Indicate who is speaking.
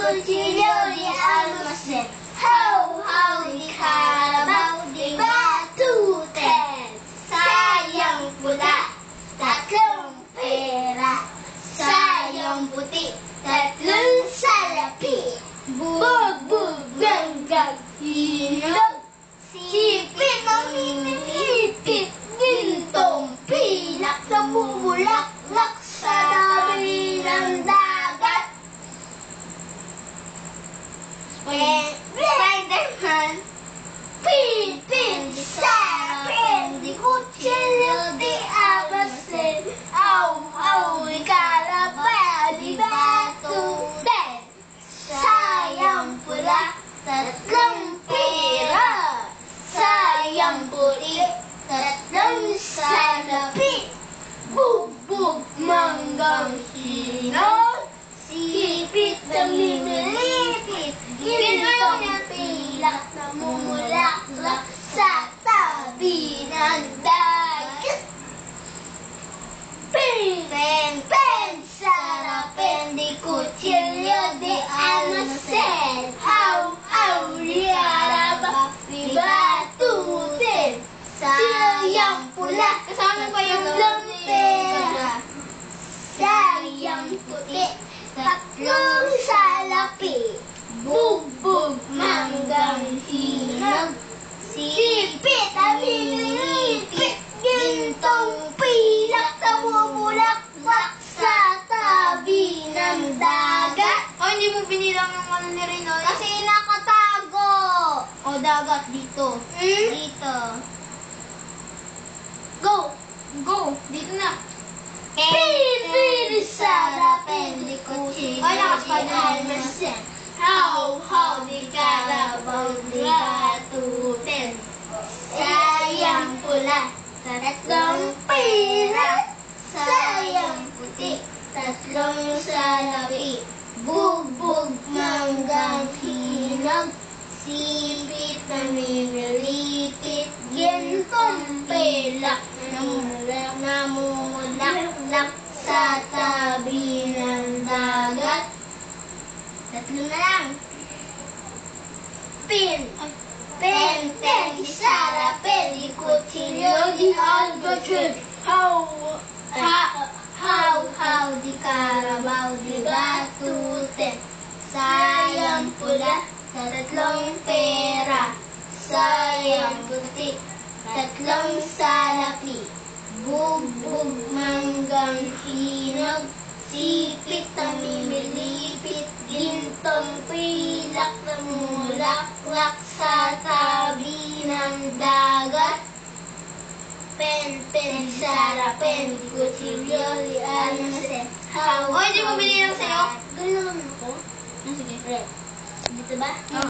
Speaker 1: kutsilyo, di almasel. How, di karabaw, di batuten. Sayang pula, tatlong pera. Sayang puti, tatlong salapi. Bugbog, ganggang, hinog. Sipit, mamimilipit, gintong pilak, namumulaklak sa dami ng dagat. Spider-Man, pin, sarapin, di kutsilyo, di almasel. Au, di karabaw, di batuten. Sayang pula, tatlong pera. Sayang puti, tatlong salapi. Bugbog, manggang hinog. Sipit, namimilipit, gintong pilak, namumulaklak sa tabi ng dagat. Pen, sarapin, di kutsilyo, di almasel. Au, di karabaw, di batuten. Sayang pula, kasama pa yung pera. Sayang puti, tatlong salapi. Bugbog, manggang hinog. Sipit, namimilipit, gintong pilak, namumulaklak sa tabi ng dagat.
Speaker 2: Hindi mo binilang ng ano ni Rinoy?
Speaker 1: Kasi nakatago.
Speaker 2: O, dagat dito.
Speaker 1: Dito. Go!
Speaker 2: Dito na.
Speaker 1: Pin, sarapin, di kutsilyo,
Speaker 2: Ay,
Speaker 1: di
Speaker 2: nakaspad.
Speaker 1: almasel. How, di karabaw, di batuten. Sayang pula, tatlong pera. Sayang puti, tatlong salapi. Bugbog, manggang hinog. Sipit, namimilipit, gintong pilak, namumulaklak sa tabi ng dagat. Tatlo na lang. Pin, sarapin, di kutsilyo, di almasel. How, di karabaw, di batuten. Sayang pula, tatlong pera. Sayang puti, tatlong salapi. Bugbog, manggang hinog. Sipit, namimilipit, gintong pilak, namumulaklak sa tabi ng dagat. Pen, sarapin, di kutsilyo, di almasel. How,
Speaker 2: Hindi mo binilang sa'yo?
Speaker 1: Ganun ako.
Speaker 2: Sige.
Speaker 1: Dito ba?